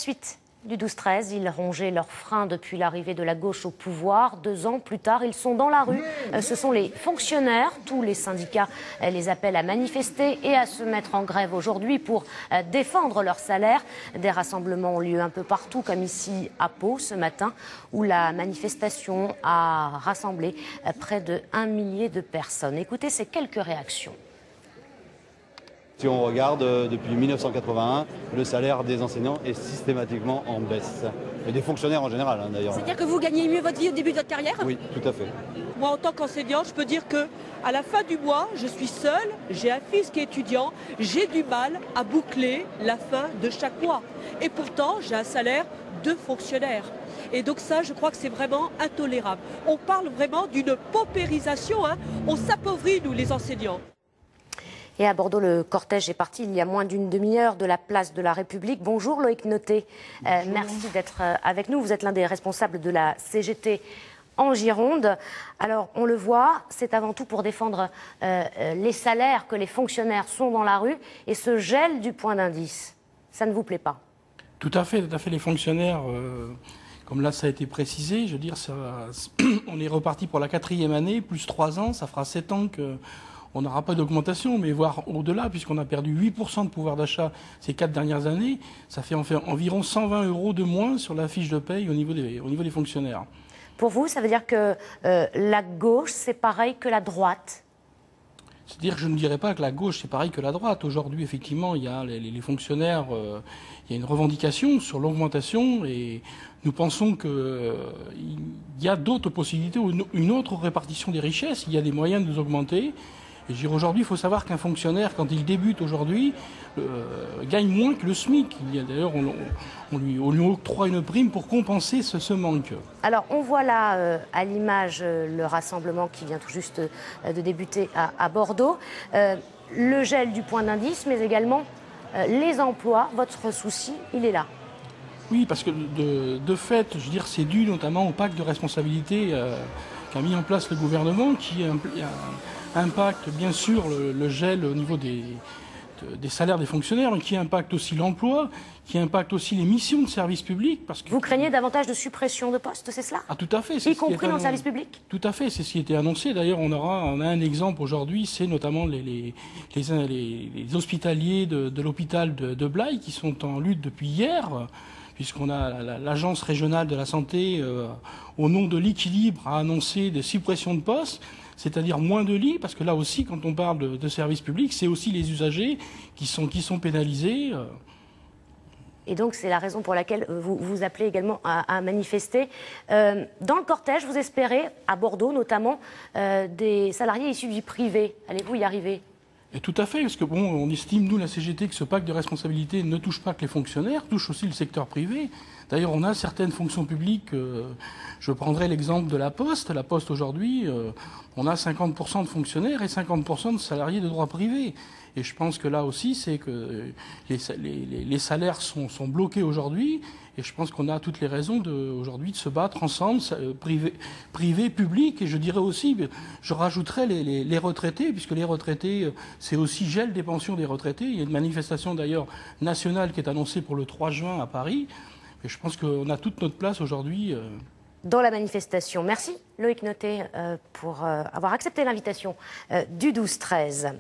Suite du 12-13, ils rongeaient leurs freins depuis l'arrivée de la gauche au pouvoir. 2 ans plus tard, ils sont dans la rue. Ce sont les fonctionnaires. Tous les syndicats les appellent à manifester et à se mettre en grève aujourd'hui pour défendre leur salaire. Des rassemblements ont lieu un peu partout, comme ici à Pau ce matin, où la manifestation a rassemblé près de 1 millier de personnes. Écoutez ces quelques réactions. Si on regarde, depuis 1981, le salaire des enseignants est systématiquement en baisse. Et des fonctionnaires en général, hein, d'ailleurs. C'est-à-dire que vous gagnez mieux votre vie au début de votre carrière? Oui, tout à fait. Moi, en tant qu'enseignant, je peux dire que à la fin du mois, je suis seule, j'ai un fils qui est étudiant, j'ai du mal à boucler la fin de chaque mois. Et pourtant, j'ai un salaire de fonctionnaire. Et donc ça, je crois que c'est vraiment intolérable. On parle vraiment d'une paupérisation, hein. On s'appauvrit, nous, les enseignants. Et à Bordeaux, le cortège est parti il y a moins d'une demi-heure de la place de la République. Bonjour Loïc Noté, merci d'être avec nous. Vous êtes l'un des responsables de la CGT en Gironde. Alors on le voit, c'est avant tout pour défendre les salaires que les fonctionnaires sont dans la rue et ce gel du point d'indice. Ça ne vous plaît pas? Tout à fait. Les fonctionnaires, comme là ça a été précisé, je veux dire, on est reparti pour la 4e année, plus 3 ans, ça fera 7 ans que... On n'aura pas d'augmentation, mais voire au-delà, puisqu'on a perdu 8% de pouvoir d'achat ces 4 dernières années. Ça fait environ 120 € de moins sur la fiche de paye au niveau des fonctionnaires. Pour vous, ça veut dire que la gauche, c'est pareil que la droite? C'est-à-dire que je ne dirais pas que la gauche, c'est pareil que la droite. Aujourd'hui, effectivement, il y a les fonctionnaires, il y a une revendication sur l'augmentation et nous pensons qu'il y a d'autres possibilités, une autre répartition des richesses. Il y a des moyens de nous augmenter. Et je veux dire, aujourd'hui, il faut savoir qu'un fonctionnaire, quand il débute aujourd'hui, gagne moins que le SMIC. D'ailleurs, on lui octroie une prime pour compenser ce manque. Alors, on voit là, à l'image, le rassemblement qui vient tout juste de débuter à Bordeaux. Le gel du point d'indice, mais également les emplois. Votre souci, il est là. Oui, parce que de fait, je veux dire, c'est dû notamment au pacte de responsabilité qu'a mis en place le gouvernement, qui impacte bien sûr le gel au niveau des salaires des fonctionnaires, mais qui impacte aussi l'emploi, qui impacte aussi les missions de service public. Parce que vous craignez davantage de suppression de postes, c'est cela? Ah, tout à fait. Y compris dans le service public? Tout à fait, c'est ce qui était annoncé. D'ailleurs, on a un exemple aujourd'hui, c'est notamment les hospitaliers de l'hôpital de Blaye qui sont en lutte depuis hier, puisqu'on a l'agence régionale de la santé, au nom de l'équilibre, a annoncé des suppressions de postes, c'est-à-dire moins de lits, parce que là aussi, quand on parle de services publics, c'est aussi les usagers qui sont pénalisés. Et donc, c'est la raison pour laquelle vous appelez également à manifester. Dans le cortège, vous espérez, à Bordeaux notamment, des salariés issus du privé. Allez-vous y arriver ? Et tout à fait, parce que bon, on estime, nous, la CGT, que ce pacte de responsabilité ne touche pas que les fonctionnaires, touche aussi le secteur privé. D'ailleurs, on a certaines fonctions publiques, je prendrai l'exemple de la Poste. La Poste, aujourd'hui, on a 50% de fonctionnaires et 50% de salariés de droit privé. Et je pense que là aussi, c'est que les salaires sont bloqués aujourd'hui. Et je pense qu'on a toutes les raisons aujourd'hui de se battre ensemble, privé, public. Et je dirais aussi, je rajouterais les retraités, puisque les retraités, c'est aussi gel des pensions des retraités. Il y a une manifestation d'ailleurs nationale qui est annoncée pour le 3 juin à Paris. Et je pense qu'on a toute notre place aujourd'hui. Dans la manifestation. Merci Loïc Noté pour avoir accepté l'invitation du 12-13.